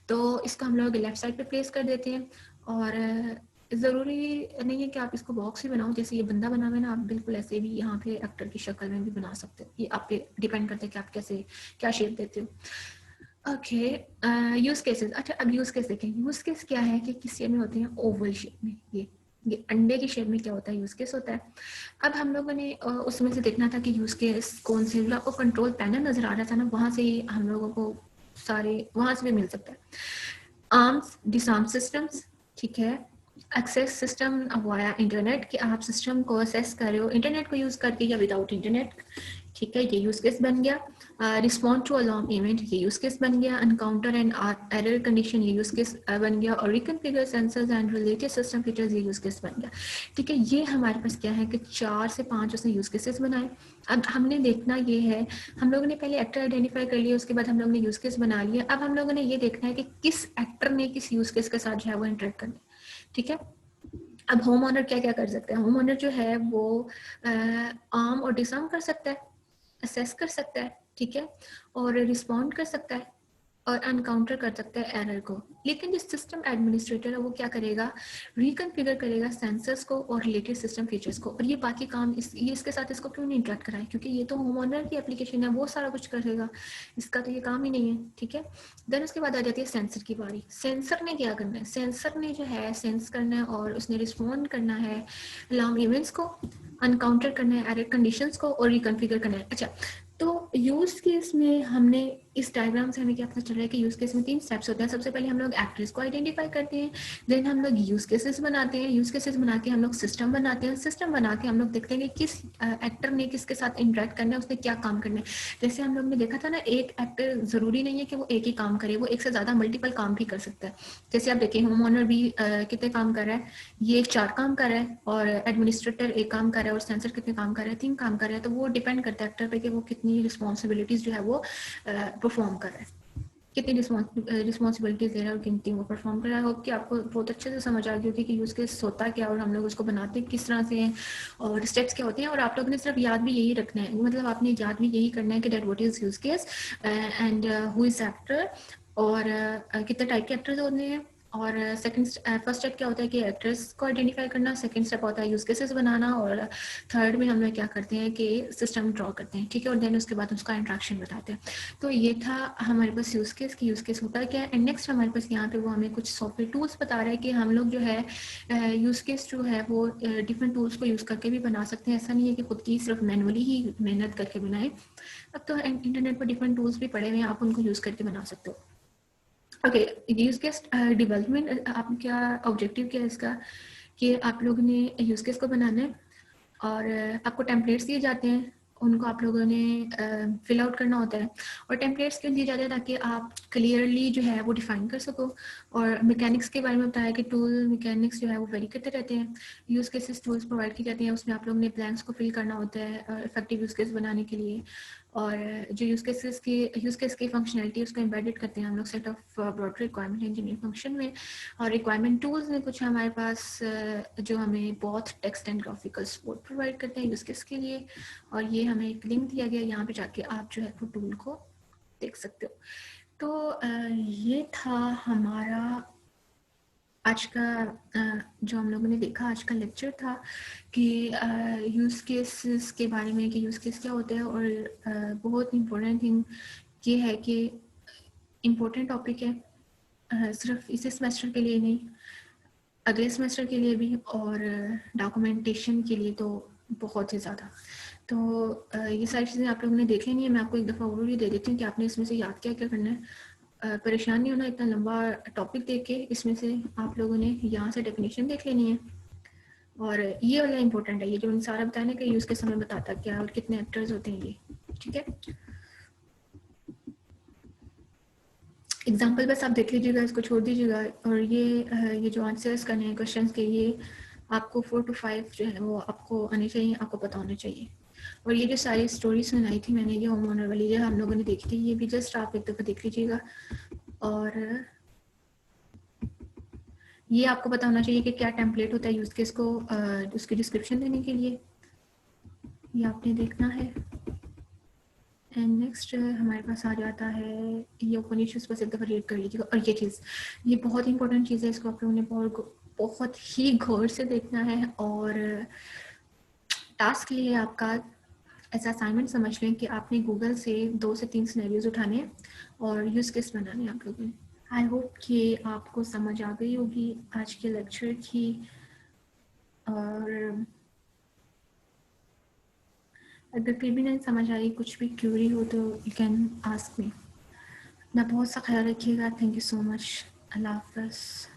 तो इसको हम लोग लेफ्ट साइड पे प्लेस कर देते हैं। और ज़रूरी नहीं है कि आप इसको बॉक्स ही बनाओ, जैसे ये बंदा बना हुआ है ना, आप बिल्कुल ऐसे भी यहाँ पे एक्टर की शक्ल में भी बना सकते हो। ये आप पे डिपेंड करता है कि आप कैसे क्या शेप देते हो। Okay, use cases. अच्छा अब यूज केस देखें। यूज केस क्या है कि किस शेप में होते हैं, ओवल शेप में। ये अंडे की शेप में क्या होता है, यूज केस होता है। अब हम लोगों ने उसमें से देखना था कि यूज केस कौन से, जो आपको कंट्रोल पैनल नजर आ रहा था ना, वहां से ही हम लोगों को सारे, वहां से भी मिल सकता है। आर्म्स डिसआर्म सिस्टम्स, ठीक है। एक्सेस सिस्टम वाया इंटरनेट, कि आप सिस्टम को एक्सेस कर रहे हो इंटरनेट को यूज करके या विदाउट इंटरनेट। ठीक है, ये यूज केस बन गया। रिस्पॉन्ड टू अलार्म इवेंट, ये यूज केस बन गया। एनकाउंटर एंड एरर कंडीशन, ये यूज केस बन गया। और reconfigure sensors and related system features, ये यूज केस बन गया। ठीक है, ये हमारे पास क्या है कि 4 से 5 उसने यूज केसेस बनाए। अब हमने देखना ये है, हम लोगों ने पहले एक्टर आइडेंटिफाई कर लिया, उसके बाद हम लोगों ने यूज केस बना लिया। अब हम लोगों ने ये देखना है कि किस एक्टर ने किस यूज केस के साथ जो है वो इंटरेक्ट करना है। ठीक है, अब होम ऑनर क्या क्या कर सकते हैं। होम ऑनर जो है वो आर्म और डिसआर्म कर सकता है, असेस कर सकता है, ठीक है, और रिस्पॉन्ड कर सकता है, और अनकाउंटर कर सकता है एरर को। लेकिन जो सिस्टम एडमिनिस्ट्रेटर है वो क्या करेगा, रिकॉन्फ़िगर करेगा सेंसर्स को और रिलेटेड सिस्टम फीचर्स को। और ये बाकी काम ये इसके साथ इसको क्यों नहीं इंटरेक्ट कराए, क्योंकि ये तो होम ऑनर की एप्लीकेशन है, वो सारा कुछ करेगा, इसका तो ये काम ही नहीं है। ठीक है, देन उसके बाद आ जाती है सेंसर की बारी। सेंसर ने क्या करना है, सेंसर ने जो है सेंस करना है और उसने रिस्पॉन्ड करना है अलार्म इवेंट्स को, अनकाउंटर करना है एरर कंडीशंस को, और रिकॉन्फ़िगर करना है। अच्छा, तो यूज केस में हमने इस डायग्राम से हमें क्या पता चल रहा है कि यूज केस में 3 स्टेप्स होते हैं। सबसे पहले हम लोग एक्टर्स को आइडेंटिफाई करते हैं, देन हम लोग यूज केसेस बनाते हैं, यूज केसेस बना के हम लोग सिस्टम बनाते हैं, सिस्टम बना के हम लोग देखते हैं कि किस एक्टर ने किसके साथ इंटरेक्ट करना है, उसने क्या काम करना है। जैसे हम लोग ने देखा था ना, एक एक्टर जरूरी नहीं है कि वो एक ही काम करे, वो एक से ज्यादा मल्टीपल काम भी कर सकता है। जैसे आप देखिए होम ऑनर भी कितने काम कर रहा है, ये 4 काम कर रहा है, और एडमिनिस्ट्रेटर 1 काम कर रहा है, और सेंसर कितने काम कर रहा है, 3 काम कर रहा है। तो वो डिपेंड करता है एक्टर पे कि वो कितनी रिस्पॉन्सिबिलिटीज जो है वो परफॉर्म कर रहा है, कितनी रिस्पॉन्सिबिलिटीज ले रहा है और कितनी वो परफॉर्म कर रहा है। होप कि आपको बहुत अच्छे से समझ आ गई होगी कि यूज केस होता क्या और हम लोग उसको बनाते किस तरह से हैं और स्टेप्स क्या होते हैं। और आप लोगों ने सिर्फ याद भी यही रखना है, मतलब आपने याद भी यही करना है कि that what is use case and who is actor, और कितने टाइप के एक्टर्स होते हैं। और फर्स्ट स्टेप क्या होता है कि एक्टर्स को आइडेंटिफाई करना, सेकंड स्टेप होता है यूज केसेस बनाना, और थर्ड में हम लोग क्या करते हैं कि सिस्टम ड्रॉ करते हैं। ठीक है, और देन उसके बाद उसका इंट्रैक्शन बताते हैं। तो ये था हमारे पास यूज केस की, यूज केस होता है क्या है। एंड नेक्स्ट हमारे पास यहाँ पे वो हमें कुछ सॉफ्टवेयर टूल्स बता रहा है कि हम लोग जो है यूज केस जो है वो डिफरेंट टूल्स को यूज करके भी बना सकते हैं। ऐसा नहीं है कि खुद की सिर्फ मैनुअली ही मेहनत करके बनाए। अब तो इंटरनेट पर डिफरेंट टूल्स भी पड़े हुए हैं, आप उनको यूज करके बना सकते हो। ओके, यूज केस डेवलपमेंट, आप क्या ऑब्जेक्टिव क्या है इसका, कि आप लोगों ने यूज केस को बनाना है और आपको टेम्पलेट्स दिए जाते हैं, उनको आप लोगों ने फिल आउट करना होता है। और टेम्पलेट्स क्यों दिए जाते हैं, ताकि आप क्लियरली जो है वो डिफाइन कर सको। और मैकेनिक्स के बारे में बताया कि टूल मैकेनिक्स जो है वो वेरी करते रहते हैं। यूज केसेस टूल्स प्रोवाइड की जाती हैं, उसमें आप लोगों ने ब्लैंक्स को फिल करना होता है इफेक्टिव यूज केस बनाने के लिए। और जो यूज केस की फंक्शनैलिटी उसको एम्बेडेड करते हैं हम लोग set of broad requirement engineering function में। और रिक्वायरमेंट टूल्स में कुछ हमारे पास जो हमें बहुत text and graphical support provide करते हैं यूज केस के लिए। और ये हमें एक लिंक दिया गया, यहाँ पे जाके आप जो है वो टूल को देख सकते हो। तो ये था हमारा आज का जो हम लोगों ने देखा, आज का लेक्चर था कि यूज़ केसेस के बारे में, कि यूज़ केस क्या होते हैं। और बहुत इम्पोर्टेंट थिंग ये है कि इम्पोर्टेंट टॉपिक है, सिर्फ इसी सेमेस्टर के लिए नहीं, अगले सेमेस्टर के लिए भी और डॉक्यूमेंटेशन के लिए तो बहुत ही ज़्यादा। तो ये सारी चीज़ें आप लोगों ने देख लेनी है। मैं आपको एक दफ़ा ओवरव्यू दे देती हूँ कि आपने इसमें से याद क्या क्या करना है। परेशान नहीं होना, इतना लंबा टॉपिक देख के इसमें से आप लोगों ने यहाँ से डेफिनेशन देख लेनी है। और ये वाला इंपॉर्टेंट है, ये जो मैंने सारा बताया ना कि यूज़ के समय बताता क्या और कितने एक्टर्स होते हैं ये, ठीक है। एग्जाम्पल बस आप देख लीजिएगा, इसको छोड़ दीजिएगा। और ये जो आंसर्स करने हैं क्वेश्चंस के, ये आपको 4 to 5 जो है वो आपको आने चाहिए, आपको पता होना चाहिए। और ये जो सारी स्टोरीज सुनाई थी मैंने, ये होम ओनर वाली जो हम लोगों ने देखी थी, ये भी जस्ट आप एक दफ़ा देख लीजिएगा। और ये आपको पता होना चाहिए कि क्या टेम्पलेट होता है यूज़ केस को उसकी डिस्क्रिप्शन देने के लिए, ये आपने देखना है। एंड नेक्स्ट हमारे पास आ जाता है ये ओपन इश्यूज, बस एक दफ़ा रीड कर लीजिएगा। और ये चीज़, ये बहुत इंपॉर्टेंट चीज़ है, इसको आप लोगों ने बहुत ही गौर से देखना है। और टास्क ये है आपका, ऐसा असाइनमेंट समझ लें कि आपने गूगल से 2 से 3 सिनेरियोज उठाने हैं और यूज़ केस बनाने हैं आप लोगों ने। आई होप कि आपको समझ आ गई होगी आज के लेक्चर की। और अगर फिर भी नहीं समझ आई, कुछ भी क्यूरी हो तो यू कैन आस्क मी। अपना बहुत सा ख्याल रखिएगा। Thank you so much. अल्लाह हाफ़िज़।